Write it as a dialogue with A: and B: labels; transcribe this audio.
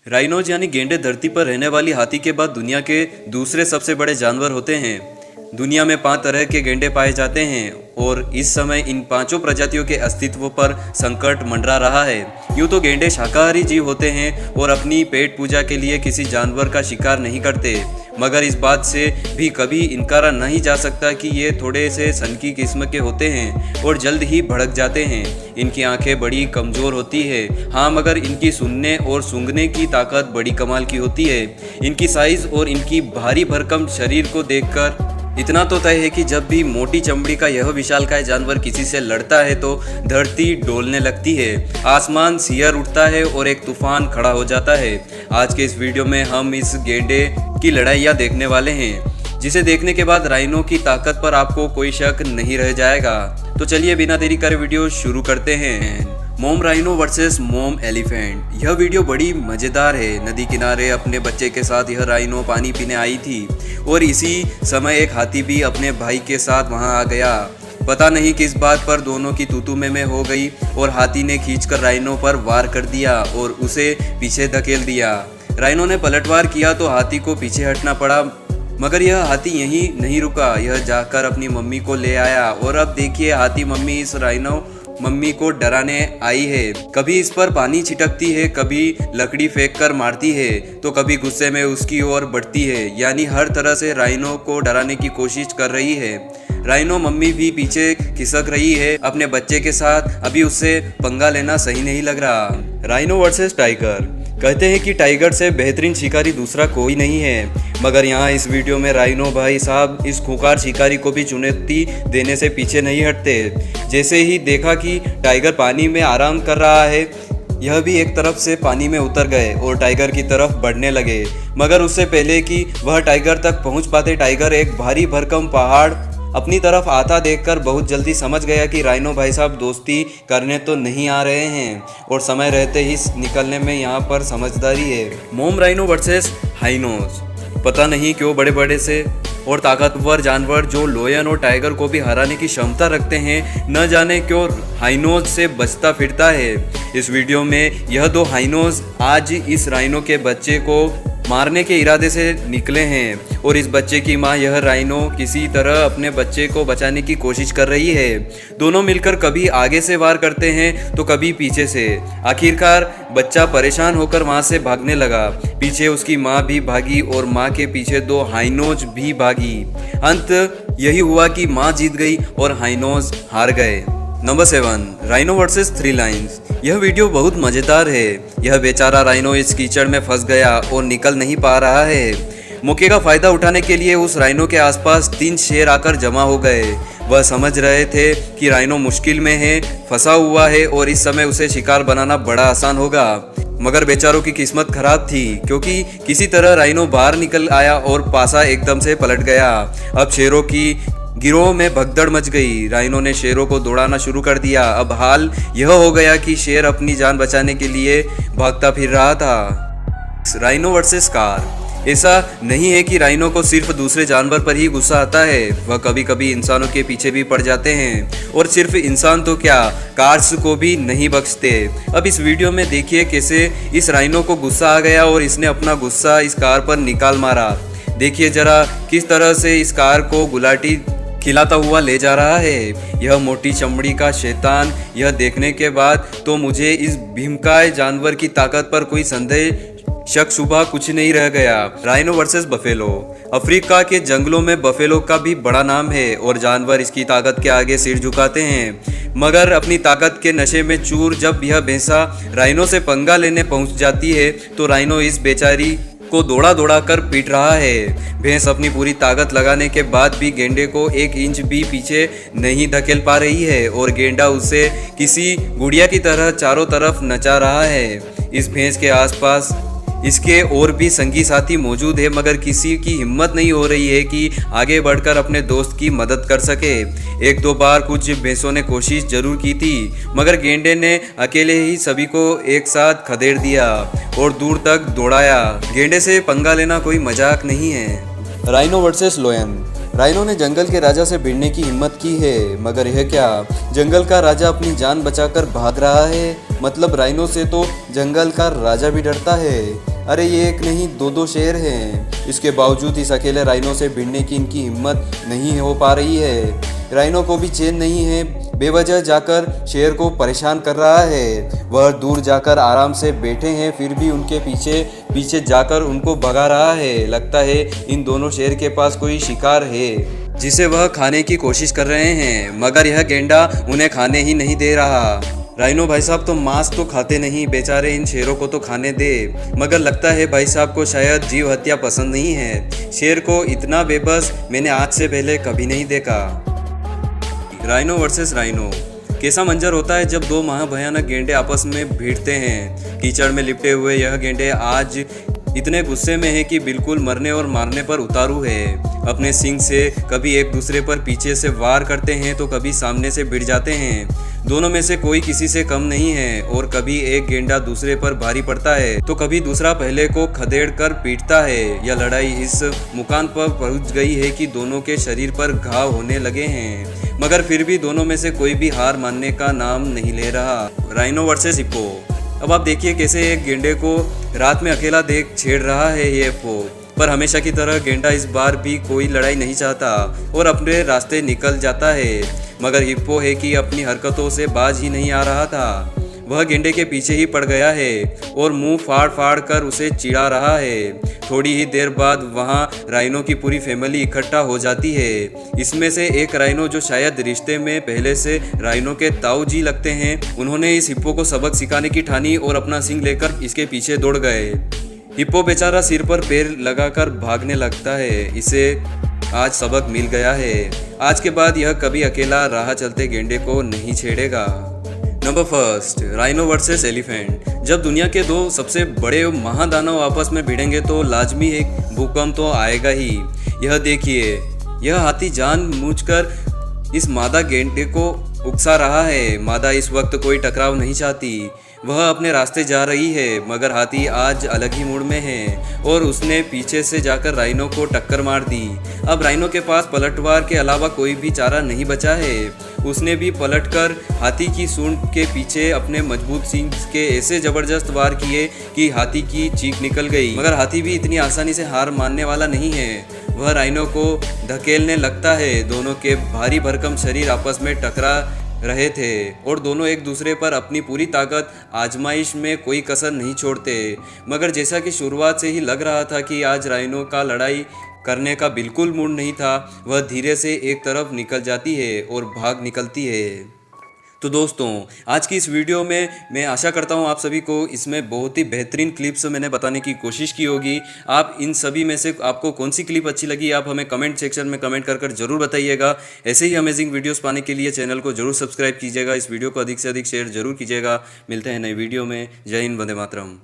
A: Rhinos यानी गेंडे धरती पर रहने वाली हाथी के बाद दुनिया के दूसरे सबसे बड़े जानवर होते हैं। दुनिया में 5 तरह के गेंडे पाए जाते हैं और इस समय इन 5 प्रजातियों के अस्तित्व पर संकट मंडरा रहा है। यूँ तो गेंडे शाकाहारी जीव होते हैं और अपनी पेट पूजा के लिए किसी जानवर का शिकार नहीं करते, मगर इस बात से भी कभी इनकारा नहीं जा सकता कि ये थोड़े से सनकी किस्म के होते हैं और जल्द ही भड़क जाते हैं। इनकी आंखें बड़ी कमज़ोर होती है, हाँ, मगर इनकी सुनने और सूंघने की ताकत बड़ी कमाल की होती है। इनकी साइज़ और इनकी भारी भरकम शरीर को देखकर इतना तो तय है कि जब भी मोटी चमड़ी का यह विशालकाय जानवर किसी से लड़ता है तो धरती डोलने लगती है, आसमान सिहर उठता है और एक तूफान खड़ा हो जाता है। आज के इस वीडियो में हम इस गेंडे की लड़ाइयाँ देखने वाले हैं, जिसे देखने के बाद राइनो की ताकत पर आपको कोई शक नहीं रह जाएगा। तो चलिए बिना देरी करे वीडियो शुरू करते हैं। मोम राइनो वर्सेस मोम एलिफेंट। यह वीडियो बड़ी मज़ेदार है। नदी किनारे अपने बच्चे के साथ यह राइनो पानी पीने आई थी और इसी समय एक हाथी भी अपने भाई के साथ वहां आ गया। पता नहीं किस बात पर दोनों की तू में हो गई और हाथी ने खींचकर राइनो पर वार कर दिया और उसे पीछे धकेल दिया। राइनो ने पलटवार किया तो हाथी को पीछे हटना पड़ा, मगर यह हाथी यहीं नहीं रुका। यह जाकर अपनी मम्मी को ले आया और अब देखिए हाथी मम्मी इस राइनो मम्मी को डराने आई है। कभी इस पर पानी छिटकती है, कभी लकड़ी फेंक कर मारती है, तो कभी गुस्से में उसकी ओर बढ़ती है। यानी हर तरह से राइनो को डराने की कोशिश कर रही है। राइनो मम्मी भी पीछे खिसक रही है अपने बच्चे के साथ। अभी उससे पंगा लेना सही नहीं लग रहा। Rhino versus tiger. कहते हैं कि टाइगर से बेहतरीन शिकारी दूसरा कोई नहीं है, मगर यहाँ इस वीडियो में राइनो भाई साहब इस खूंखार शिकारी को भी चुनौती देने से पीछे नहीं हटते। जैसे ही देखा कि टाइगर पानी में आराम कर रहा है, यह भी एक तरफ से पानी में उतर गए और टाइगर की तरफ बढ़ने लगे। मगर उससे पहले कि वह टाइगर तक पहुंच पाते, टाइगर एक भारी भरकम पहाड़ अपनी तरफ आता देखकर बहुत जल्दी समझ गया कि राइनो भाई साहब दोस्ती करने तो नहीं आ रहे हैं और समय रहते ही निकलने में यहाँ पर समझदारी है। मोम राइनो वर्सेस हाइनोज। पता नहीं क्यों बड़े बड़े से और ताकतवर जानवर जो लोयन और टाइगर को भी हराने की क्षमता रखते हैं, न जाने क्यों हाइनोज से बचता फिरता है। इस वीडियो में यह 2 हाइनोज आज इस राइनो के बच्चे को मारने के इरादे से निकले हैं और इस बच्चे की मां यह राइनो किसी तरह अपने बच्चे को बचाने की कोशिश कर रही है। दोनों मिलकर कभी आगे से वार करते हैं तो कभी पीछे से। आखिरकार बच्चा परेशान होकर वहां से भागने लगा। पीछे उसकी मां भी भागी और मां के पीछे 2 हाइनोज भी भागी। अंत यही हुआ कि मां जीत गई और हाइनोज हार गए। Number 7, rhino versus 3 Lions. यह वीडियो बहुत मज़ेदार है। यह बेचारा राइनो इस कीचड़ में फंस गया और निकल नहीं पा रहा है। मौके का फ़ायदा उठाने के लिए उस राइनो के आसपास 3 शेर आकर जमा हो गए। वह समझ रहे थे कि राइनो मुश्किल में है, फंसा हुआ है और इस समय उसे शिकार बनाना बड़ा आसान होगा। मगर बेचारों की किस्मत खराब थी, क्योंकि किसी तरह राइनो बाहर निकल आया और पासा एकदम से पलट गया। अब शेरों की गिरोह में भगदड़ मच गई। राइनो ने शेरों को दौड़ाना शुरू कर दिया। अब हाल यह हो गया कि शेर अपनी जान बचाने के लिए भागता फिर रहा था। Rhino versus car. ऐसा नहीं है कि राइनो को सिर्फ दूसरे जानवर पर ही गुस्सा आता है, वह कभी कभी इंसानों के पीछे भी पड़ जाते हैं। और सिर्फ इंसान तो क्या, कार्स को भी नहीं बख्शते। अब इस वीडियो में देखिए कैसे इस राइनो को गुस्सा आ गया और इसने अपना गुस्सा इस कार पर निकाल मारा। देखिए जरा किस तरह से इस कार को गुलाटी खिलाता हुआ ले जा रहा है। यह मोटी चमड़ी का शैतान। यह देखने के बाद तो मुझे इस भीमकाय जानवर की ताकत पर कोई संदेह शक शुबा कुछ नहीं रह गया। Rhino versus buffalo. अफ्रीका के जंगलों में बफेलो का भी बड़ा नाम है और जानवर इसकी ताकत के आगे सिर झुकाते हैं। मगर अपनी ताकत के नशे में चूर जब यह भैंसा राइनो से पंगा लेने पहुंच जाती है तो राइनो इस बेचारी को दौड़ा दौड़ा कर पीट रहा है। भैंस अपनी पूरी ताकत लगाने के बाद भी गेंडे को 1 इंच भी पीछे नहीं धकेल पा रही है और गेंडा उसे किसी गुड़िया की तरह चारों तरफ नचा रहा है। इस भैंस के आसपास इसके और भी संगी साथी मौजूद है, मगर किसी की हिम्मत नहीं हो रही है कि आगे बढ़कर अपने दोस्त की मदद कर सके। 1-2 बार कुछ भैंसों ने कोशिश जरूर की थी, मगर गेंडे ने अकेले ही सभी को एक साथ खदेड़ दिया और दूर तक दौड़ाया। गेंडे से पंगा लेना कोई मजाक नहीं है। Rhino versus लोयन। राइनो ने जंगल के राजा से भिड़ने की हिम्मत की है, मगर यह क्या, जंगल का राजा अपनी जान बचाकर भाग रहा है। मतलब राइनो से तो जंगल का राजा भी डरता है। अरे ये एक नहीं दो शेर हैं। इसके बावजूद इस अकेले राइनो से भिड़ने की इनकी हिम्मत नहीं हो पा रही है। राइनो को भी चैन नहीं है, बेवजह जाकर शेर को परेशान कर रहा है। वह दूर जाकर आराम से बैठे हैं, फिर भी उनके पीछे पीछे जाकर उनको भगा रहा है। लगता है इन दोनों शेर के पास कोई शिकार है जिसे वह खाने की कोशिश कर रहे हैं, मगर यह गेंडा उन्हें खाने ही नहीं दे रहा। राइनो भाई साहब तो मांस तो खाते नहीं, बेचारे इन शेरों को तो खाने दे। मगर लगता है भाई साहब को शायद जीव हत्या पसंद नहीं है। शेर को इतना बेबस मैंने आज से पहले कभी नहीं देखा। राइनो वर्सेस राइनो, कैसा मंजर होता है जब दो महाभयानक गेंडे आपस में भिड़ते हैं। कीचड़ में लिपटे हुए यह गेंडे आज इतने गुस्से में है कि बिल्कुल मरने और मारने पर उतारू है। अपने सींग से कभी एक दूसरे पर पीछे से वार करते हैं तो कभी सामने से भिड़ जाते हैं। दोनों में से कोई किसी से कम नहीं है, और कभी एक गेंडा दूसरे पर भारी पड़ता है तो कभी दूसरा पहले को खदेड़ कर पीटता है। यह लड़ाई इस मुकाम पर पहुंच गई है कि दोनों के शरीर पर घाव होने लगे हैं, मगर फिर भी दोनों में से कोई भी हार मानने का नाम नहीं ले रहा। Rhino versus hippo. अब आप देखिए कैसे एक गेंडे को रात में अकेला देख छेड़ रहा है ये हिप्पो, पर हमेशा की तरह गेंडा इस बार भी कोई लड़ाई नहीं चाहता और अपने रास्ते निकल जाता है। मगर हिप्पो है कि अपनी हरकतों से बाज ही नहीं आ रहा था। वह गेंडे के पीछे ही पड़ गया है और मुंह फाड़ फाड़ कर उसे चिढ़ा रहा है। थोड़ी ही देर बाद वहां राइनो की पूरी फैमिली इकट्ठा हो जाती है। इसमें से एक राइनो जो शायद रिश्ते में पहले से राइनो के ताऊ जी लगते हैं, उन्होंने इस हिप्पो को सबक सिखाने की ठानी और अपना सिंग लेकर इसके पीछे दौड़ गए। हिप्पो बेचारा सिर पर पैर लगाकर भागने लगता है। इसे आज सबक मिल गया है। आज के बाद यह कभी अकेला राह चलते गेंडे को नहीं छेड़ेगा। Number first, rhino versus elephant. जब दुनिया के दो सबसे बड़े महादानव आपस में भिड़ेंगे तो लाजमी एक भूकंप तो आएगा ही। यह देखिए, यह हाथी जानबूझकर इस मादा गेंडे को उकसा रहा है। मादा इस वक्त कोई टकराव नहीं चाहती, वह अपने रास्ते जा रही है, मगर हाथी आज अलग ही मूड में है और उसने पीछे से जाकर राइनो को टक्कर मार दी। अब राइनो के पास पलटवार के अलावा कोई भी चारा नहीं बचा है। उसने भी पलटकर हाथी की सूंड के पीछे अपने मजबूत सींग के ऐसे जबरदस्त वार किए कि हाथी की चीख निकल गई। मगर हाथी भी इतनी आसानी से हार मानने वाला नहीं है। वह राइनो को धकेलने लगता है। दोनों के भारी भरकम शरीर आपस में टकरा रहे थे और दोनों एक दूसरे पर अपनी पूरी ताकत आजमाइश में कोई कसर नहीं छोड़ते। मगर जैसा कि शुरुआत से ही लग रहा था कि आज राइनो का लड़ाई करने का बिल्कुल मूड नहीं था, वह धीरे से एक तरफ निकल जाती है और भाग निकलती है। तो दोस्तों, आज की इस वीडियो में मैं आशा करता हूँ आप सभी को इसमें बहुत ही बेहतरीन क्लिप्स मैंने बताने की कोशिश की होगी। आप इन सभी में से आपको कौन सी क्लिप अच्छी लगी, आप हमें कमेंट सेक्शन में कमेंट कर ज़रूर बताइएगा। ऐसे ही अमेजिंग वीडियोस पाने के लिए चैनल को जरूर सब्सक्राइब कीजिएगा। इस वीडियो को अधिक से अधिक शेयर जरूर कीजिएगा। मिलते हैं नई वीडियो में। जय हिंद, वंदे मातरम।